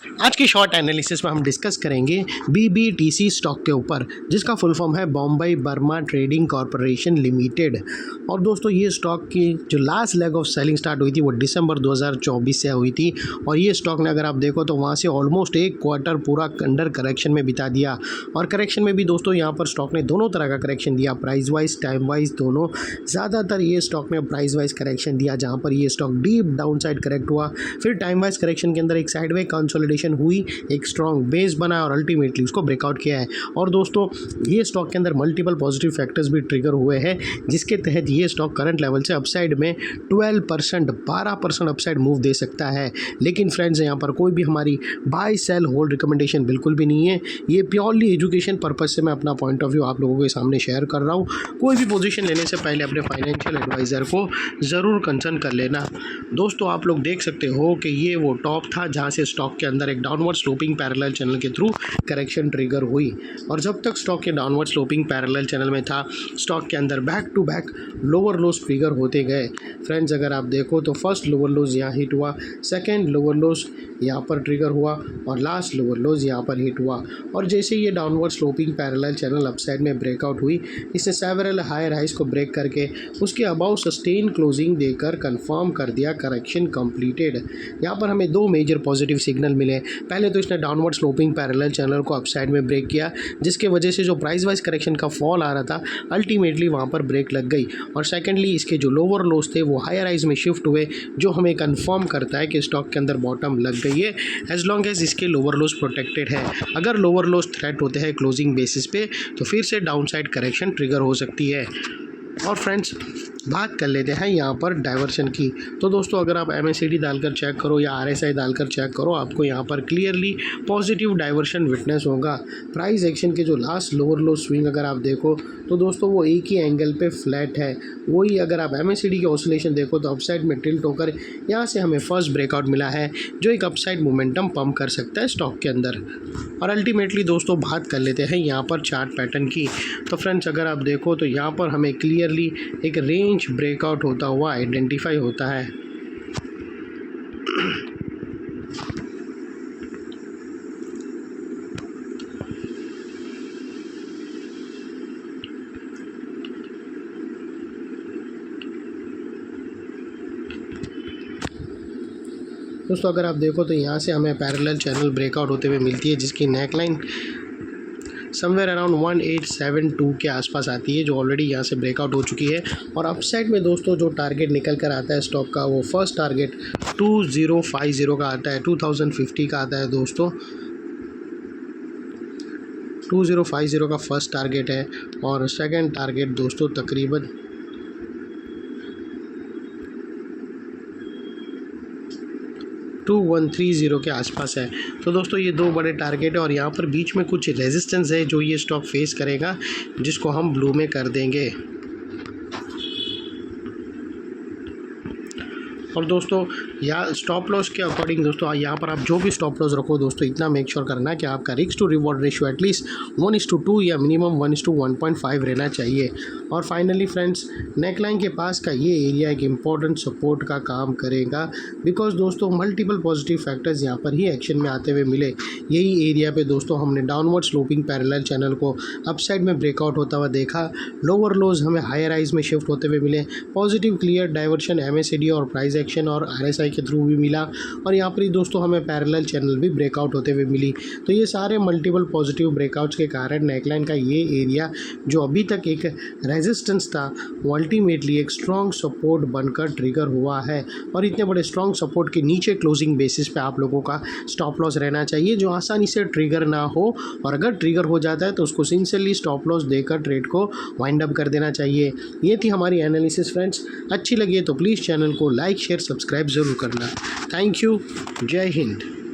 आज की short analysis में हम डिस्कस करेंगे बीबीटीसी स्टॉक के ऊपर, जिसका फुल फॉर्म है Bombay Burma trading corporation limited. और दोस्तों ये स्टॉक की जो last leg of selling start हुई थी वो दिसंबर 2024 से हुई थी। और ये स्टॉक ने अगर आप देखो तो वहाँ से ऑलमोस्ट एक क्वार्टर पूरा अंडर करेक्शन में बिता दिया। और करेक्शन में भी दोस्तों यहाँ पर स्टॉक ने दोनों तरह का करेक्शन दिया, प्राइस वाइज टाइम वाइज दोनों। ज़्यादातर ये स्टॉक ने प्राइस वाइज करेक्शन दिया, जहाँ पर ये stock deep down side correct हुआ। फिर टाइम वाइज करेक्शन के अंदर एक साइडवे कंसोलिडेशन हुई, एक स्ट्रॉन्ग बेस बना और अल्टीमेटली उसको ब्रेकआउट किया है। और दोस्तों ये स्टॉक के अंदर मल्टीपल पॉजिटिव फैक्टर्स भी ट्रिगर हुए हैं, जिसके तहत ये स्टॉक करंट लेवल से अपसाइड में 12% अपसाइड मूव दे सकता है। लेकिन फ्रेंड्स यहाँ पर कोई भी हमारी बाय सेल होल्ड रिकमेंडेशन बिल्कुल भी नहीं है। ये प्योरली एजुकेशन पर्पज से मैं अपना पॉइंट ऑफ व्यू आप लोगों के सामने शेयर कर रहा हूँ। कोई भी पोजीशन लेने से पहले अपने फाइनेंशियल एडवाइज़र को ज़रूर कंसर्न कर लेना। दोस्तों आप लोग देख सकते हो कि ये वो टॉप था जहाँ से स्टॉक के अंदर एक डाउनवर्ड स्लोपिंग पैरेलल चैनल के थ्रू करेक्शन ट्रिगर हुई। और जब तक स्टॉक के डाउनवर्ड स्लोपिंग पैरेलल चैनल में था, स्टॉक के अंदर back to back lower lows trigger होते गए। फ्रेंड्स अगर आप देखो तो फर्स्ट लोअर लोज यहाँ हिट हुआ, सेकेंड लोअर लोज यहाँ पर ट्रिगर हुआ और लास्ट लोअर लोज यहाँ पर हिट हुआ। और जैसे ये downward sloping parallel channel upside में ब्रेकआउट हुई, इसने सेवरल हायर हाइज को ब्रेक करके उसके अबाउ सस्टेन क्लोजिंग देकर कंफर्म कर दिया करेक्शन कंप्लीटेड। यहाँ पर हमें दो मेजर पॉजिटिव सिग्नल मिले। पहले तो इसने डाउनवर्ड स्लोपिंग पैरेलल चैनल को अपसाइड में ब्रेक किया, जिसके वजह से जो प्राइस वाइज करेक्शन का फॉल आ रहा था अल्टीमेटली वहाँ पर ब्रेक लग गई। और सेकेंडली इसके जो लोअर लोज थे वो हायर हाइज में शिफ्ट हुए, जो हमें कंफर्म करता है कि स्टॉक के अंदर बॉटम लग गई है, एज लॉन्ग एज इसके लोअर लोज प्रोटेक्टेड है। अगर लोअर लोज थ्रेट होते हैं क्लोजिंग बेसिस पे तो फिर से डाउन साइड करेक्शन ट्रिगर हो सकती है। और फ्रेंड्स बात कर लेते हैं यहाँ पर डाइवर्शन की। तो दोस्तों अगर आप MACD डालकर चेक करो या RSI डालकर चेक करो, आपको यहाँ पर क्लियरली पॉजिटिव डाइवर्शन विटनेस होगा। प्राइस एक्शन के जो लास्ट लोअर लो स्विंग अगर आप देखो तो दोस्तों वो एक ही एंगल पे फ्लैट है। वही अगर आप MACD की ऑसिलेशन देखो तो अपसाइड में टिल्ट होकर यहाँ से हमें फर्स्ट ब्रेकआउट मिला है, जो एक अपसाइड मोमेंटम पंप कर सकता है स्टॉक के अंदर। और अल्टीमेटली दोस्तों बात कर लेते हैं यहाँ पर चार्ट पैटर्न की। तो फ्रेंड्स अगर आप देखो तो यहाँ पर हमें क्लियरली एक रेंज ब्रेकआउट होता हुआ आइडेंटिफाई होता है। दोस्तों अगर आप देखो तो यहाँ से हमें पैरेलल चैनल ब्रेकआउट होते हुए मिलती है, जिसकी नेकलाइन समवेयर अराउंड 1872 के आसपास आती है, जो ऑलरेडी यहाँ से ब्रेकआउट हो चुकी है। और अपसाइड में दोस्तों जो टारगेट निकल कर आता है स्टॉक का, वो फर्स्ट टारगेट 2050 का आता है, 2050 का आता है दोस्तों। 2050 का फर्स्ट टारगेट है और सेकंड टारगेट दोस्तों तकरीबन 2130 के आसपास है। तो दोस्तों ये दो बड़े टारगेट है और यहाँ पर बीच में कुछ रेजिस्टेंस है जो ये स्टॉक फेस करेगा, जिसको हम ब्लू में कर देंगे। और दोस्तों या स्टॉप लॉस के अकॉर्डिंग दोस्तों यहाँ पर आप जो भी स्टॉप लॉस रखो दोस्तों, इतना मेक श्योर करना है कि आपका risk to reward ratio at least 1:2 या मिनिमम 1:1.5 रहना चाहिए। और फाइनली फ्रेंड्स नेकलाइन के पास का ये एरिया एक इम्पॉर्टेंट सपोर्ट का काम करेगा, बिकॉज दोस्तों मल्टीपल पॉजिटिव फैक्टर्स यहाँ पर ही एक्शन में आते हुए मिले। यही एरिया पे दोस्तों हमने डाउनवर्ड स्लोपिंग पैरेलल चैनल को अपसाइड में ब्रेकआउट होता हुआ देखा, लोअर लोज हमें हायर हाइज में शिफ्ट होते हुए मिले, पॉजिटिव क्लियर डाइवर्शन MACD और प्राइस एक्शन और RSI के थ्रू भी मिला। और यहाँ पर ही दोस्तों हमें पैरेलल चैनल भी ब्रेकआउट होते हुए मिली। तो ये सारे मल्टीपल पॉजिटिव ब्रेकआउट्स के कारण नेकलाइन का ये एरिया जो अभी तक एक रेजिस्टेंस था, वो अल्टीमेटली एक स्ट्रॉन्ग सपोर्ट बनकर ट्रिगर हुआ है। और इतने बड़े स्ट्रॉन्ग सपोर्ट के नीचे क्लोजिंग बेसिस पे आप लोगों का स्टॉप लॉस रहना चाहिए, जो आसानी से ट्रिगर ना हो। और अगर ट्रिगर हो जाता है तो उसको सिंसियरली स्टॉप लॉस देकर ट्रेड को वाइंड अप कर देना चाहिए। ये थी हमारी एनालिसिस फ्रेंड्स। अच्छी लगी है तो प्लीज़ चैनल को लाइक शेयर सब्सक्राइब ज़रूर करना। Thank you. जय हिंद।